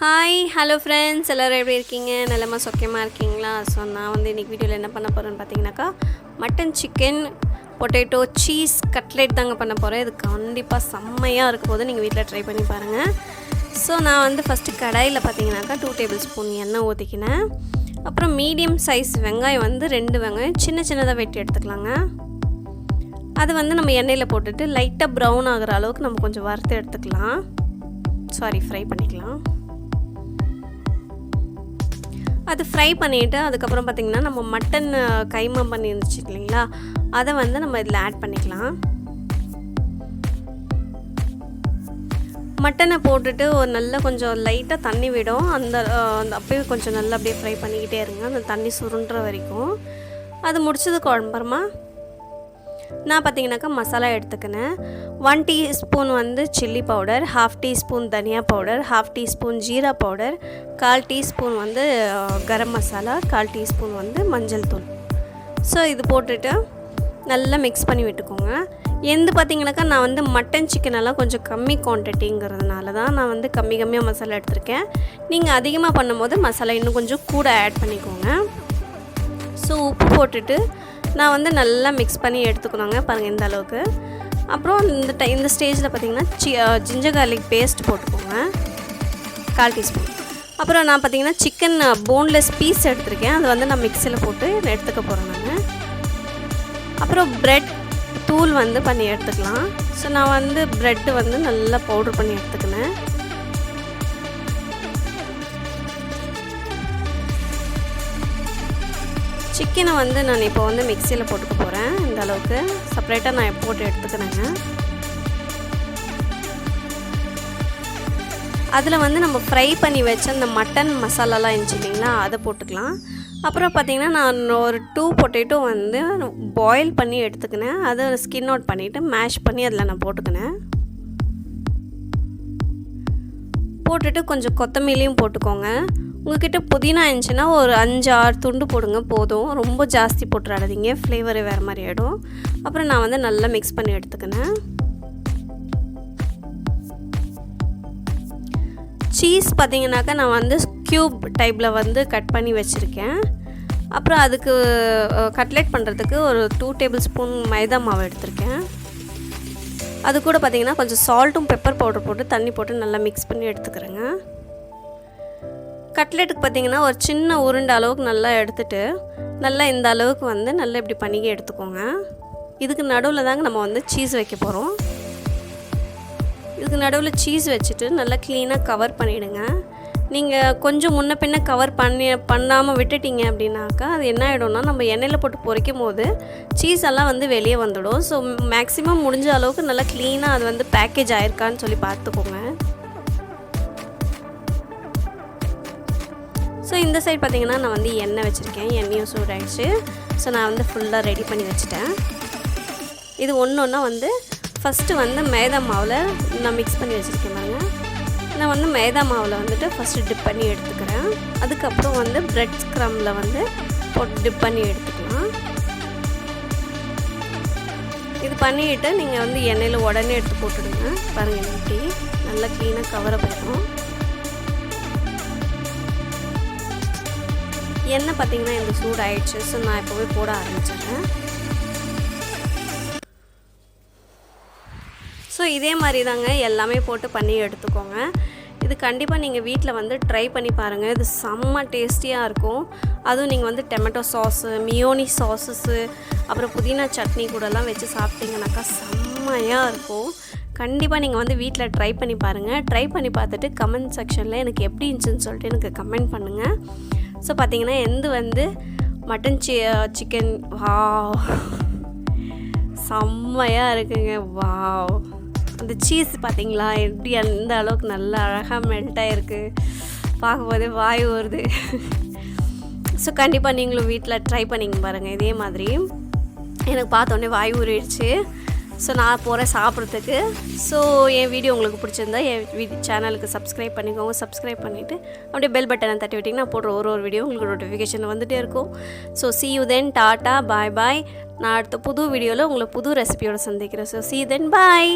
Hi hello friends, எல்லோரும் எப்படி இருக்கீங்க? நல்லமா சொக்கமாக இருக்கீங்களா? ஸோ நான் வந்து இன்றைக்கி வீடியோவில் என்ன பண்ண போகிறேன்னு பார்த்தீங்கன்னாக்கா mutton chicken potato cheese cutlet தாங்க பண்ண போகிறேன். இது கண்டிப்பாக செம்மையாக இருக்கும் போது நீங்கள் வீட்டில் ட்ரை பண்ணி பாருங்கள். ஸோ நான் வந்து ஃபஸ்ட்டு கடாயில் பார்த்தீங்கன்னாக்கா 2 டேபிள் ஸ்பூன் எண்ணெய் ஊற்றிக்கினேன். அப்புறம் மீடியம் சைஸ் வெங்காயம் வந்து 2 வெங்காயம் சின்னதாக வெட்டி எடுத்துக்கலாங்க. அது வந்து நம்ம எண்ணெயில் போட்டுட்டு லைட்டாக ப்ரௌன் ஆகிற அளவுக்கு நம்ம கொஞ்சம் வறுத்து எடுத்துக்கலாம். ஃப்ரை பண்ணிக்கலாம். அது ஃப்ரை பண்ணிவிட்டு அதுக்கப்புறம் பார்த்திங்கன்னா நம்ம மட்டன் கைமா பண்ணி இருந்துச்சு இல்லைங்களா, அதை வந்து நம்ம இதில் ஆட் பண்ணிக்கலாம். மட்டனை போட்டுட்டு ஒரு நல்லா கொஞ்சம் லைட்டாக தண்ணி விடும். அந்த அப்போயே கொஞ்சம் நல்லா அப்படியே ஃப்ரை பண்ணிக்கிட்டே இருங்க, அந்த தண்ணி சுருண்டுற வரைக்கும். அது முடிச்சதுக்கு அப்புறமா நான் பார்த்திங்கனாக்கா மசாலா எடுத்துக்கினேன். 1 டீஸ்பூன் வந்து சில்லி பவுடர், 1/2 டீஸ்பூன் தனியா powder, 1/2 teaspoon jeera powder, 1/4 teaspoon வந்து கரம் மசாலா, 1/4 டீஸ்பூன் வந்து மஞ்சள் தூள். ஸோ இது போட்டுட்டு நல்லா மிக்ஸ் பண்ணி விட்டுக்கோங்க. பார்த்திங்கனாக்கா நான் வந்து மட்டன் சிக்கனெல்லாம் கொஞ்சம் கம்மி குவான்டிட்டிங்கிறதுனால தான் நான் வந்து கம்மியாக மசாலா எடுத்திருக்கேன். நீங்கள் அதிகமாக பண்ணும்போது மசாலா இன்னும் கொஞ்சம் கூட ஆட் பண்ணிக்கோங்க. ஸோ உப்பு போட்டுட்டு நான் வந்து நல்லா மிக்ஸ் பண்ணி எடுத்துக்கணுங்க. பாருங்கள் இந்த அளவுக்கு. அப்புறம் இந்த ஸ்டேஜில் பார்த்திங்கன்னா ஜிஞ்சர் கார்லிக் பேஸ்ட் போட்டுக்கோங்க, 1/4 டீஸ்பூன். அப்புறம் நான் பார்த்திங்கன்னா சிக்கன் போன்லெஸ் பீஸ் எடுத்திருக்கேன். அது வந்து நான் மிக்சியில் போட்டு எடுத்துக்க போகிறேன் நான். அப்புறம் ப்ரெட் தூள் வந்து பண்ணி எடுத்துக்கலாம். ஸோ நான் வந்து ப்ரெட்டு வந்து நல்லா பவுட்ரு பண்ணி எடுத்துக்கினேன். சிக்கனை வந்து நான் இப்போ வந்து மிக்சியில் போட்டுக்க போகிறேன். இந்த அளவுக்கு செப்பரேட்டாக நான் போட்டு எடுத்துக்கிறேங்க. அதில் வந்து நம்ம ஃப்ரை பண்ணி வச்ச அந்த மட்டன் மசாலாலாம் இருந்துச்சு இல்லைங்களா, அதை போட்டுக்கலாம். அப்புறம் பார்த்திங்கன்னா நான் ஒரு 2 பொட்டேட்டோ வந்து பாயில் பண்ணி எடுத்துக்கினேன். அதை ஸ்கின் அவுட் பண்ணிவிட்டு மேஷ் பண்ணி அதில் நான் போட்டுக்கினேன். போட்டுட்டு கொஞ்சம் கொத்தமல்லியும் போட்டுக்கோங்க. உங்கள்கிட்ட புதினா இருந்துச்சுன்னா ஒரு 5-6 துண்டு போடுங்க போதும். ரொம்ப ஜாஸ்தி போட்டுறாதீங்க, ஃப்ளேவரு வேறு மாதிரி ஆகிடும். அப்புறம் நான் வந்து நல்லா மிக்ஸ் பண்ணி எடுத்துக்கினேன். சீஸ் பார்த்திங்கனாக்கா நான் வந்து க்யூப் டைப்பில் வந்து கட் பண்ணி வச்சுருக்கேன். அப்புறம் அதுக்கு கட்லெட் பண்ணுறதுக்கு ஒரு 2 டேபிள் ஸ்பூன் மைதா மாவு எடுத்திருக்கேன். அது கூட பார்த்திங்கன்னா கொஞ்சம் சால்ட்டும் பெப்பர் பவுடர் போட்டு தண்ணி போட்டு நல்லா மிக்ஸ் பண்ணி எடுத்துக்கிறேங்க. கட்லெட்டுக்கு பார்த்திங்கன்னா ஒரு சின்ன உருண்டை அளவுக்கு நல்லா எடுத்துகிட்டு நல்லா இந்த அளவுக்கு வந்து நல்லா இப்படி பண்ணி எடுத்துக்கோங்க. இதுக்கு நடுவில் தாங்க நம்ம வந்து சீஸ் வைக்க போகிறோம். இதுக்கு நடுவில் சீஸ் வச்சுட்டு நல்லா க்ளீனாக கவர் பண்ணிவிடுங்க. நீங்கள் கொஞ்சம் முன்ன பின்ன கவர் பண்ணாமல் விட்டுட்டிங்க அப்படின்னாக்கா அது என்ன ஆகிடும்னா நம்ம எண்ணெயில் போட்டு பொரிக்கும் போது சீஸ் எல்லாம் வந்து வெளியே வந்துடும். ஸோ மேக்ஸிமம் முடிஞ்ச அளவுக்கு நல்லா க்ளீனாக அது வந்து பேக்கேஜ் ஆயிருக்கான்னு சொல்லி பார்த்துக்கோங்க. ஸோ இந்த சைட் பார்த்திங்கன்னா நான் வந்து எண்ணெய் வச்சுருக்கேன். எண்ணெயும் சூடாகிடுச்சு. ஸோ நான் வந்து ஃபுல்லாக ரெடி பண்ணி வச்சுட்டேன். இது ஒன்று வந்து ஃபஸ்ட்டு வந்து மைதா மாவில் நான் மிக்ஸ் பண்ணி வச்சுருக்கேன் பாருங்க. நான் வந்து மைதா மாவில் வந்துட்டு ஃபஸ்ட்டு டிப் பண்ணி எடுத்துக்கிறேன். அதுக்கப்புறம் வந்து ப்ரெட் ஸ்க்ரம்பில் வந்து போட்டு டிப் பண்ணி எடுத்துக்கலாம். இது பண்ணிவிட்டு நீங்கள் வந்து எண்ணெயில் உடனே எடுத்து போட்டுடுங்க. பாருங்கள் இப்படி நல்லா க்ளீனாக கவரை போட்டோம். எண்ணெய் பார்த்திங்கன்னா இந்த சூடு ஆயிடுச்சு. ஸோ நான் இப்போவே போட ஆரம்பிச்சிடுறேன். ஸோ இதே மாதிரி தாங்க எல்லாமே போட்டு பண்ணி எடுத்துக்கோங்க. இது கண்டிப்பாக நீங்கள் வீட்டில் வந்து ட்ரை பண்ணி பாருங்கள். இது செம்ம டேஸ்டியாக இருக்கும். அதுவும் நீங்கள் வந்து டொமேட்டோ சாஸு, மியோனி சாஸஸு, அப்புறம் புதினா சட்னி கூடலாம் வச்சு சாப்பிட்டீங்கன்னாக்கா செம்மையாக இருக்கும். கண்டிப்பாக நீங்கள் வந்து வீட்டில் ட்ரை பண்ணி பாருங்கள். ட்ரை பண்ணி பார்த்துட்டு கமெண்ட் செக்ஷனில் எனக்கு எப்படி இருந்துச்சுன்னு சொல்லிட்டு எனக்கு கமெண்ட் பண்ணுங்கள். ஸோ பார்த்திங்கன்னா வந்து மட்டன் சிக்கன் வாவ் செம்மையாக இருக்குங்க. வாவ், அந்த சீஸ் பார்த்திங்களா எப்படி அந்த அளவுக்கு நல்லா அழகாக மெல்ட்டாக இருக்குது. பார்க்கும்போதே வாய் வருது. ஸோ கண்டிப்பாக நீங்களும் வீட்டில் ட்ரை பண்ணிங்க பாருங்கள். இதே மாதிரி எனக்கு பார்த்தோன்னே வாய் ஊறிடுச்சு. ஸோ நான் போகிறேன் சாப்பிட்றதுக்கு. ஸோ என் வீடியோ உங்களுக்கு பிடிச்சிருந்தா என் சேனலுக்கு சப்ஸ்கிரைப் பண்ணிக்கோங்க. சப்ஸ்கிரைப் பண்ணிவிட்டு அப்படியே பெல் பட்டனை தட்டி விட்டிங்கன்னா நான் போடுற ஒரு வீடியோ உங்களுக்கு நோட்டிஃபிகேஷன் வந்துகிட்டே இருக்கும். So see you then, tata, bye bye. நான் அடுத்த புது வீடியோவில் உங்களை புது ரெசிபியோடு சந்திக்கிறேன். So see you then, bye.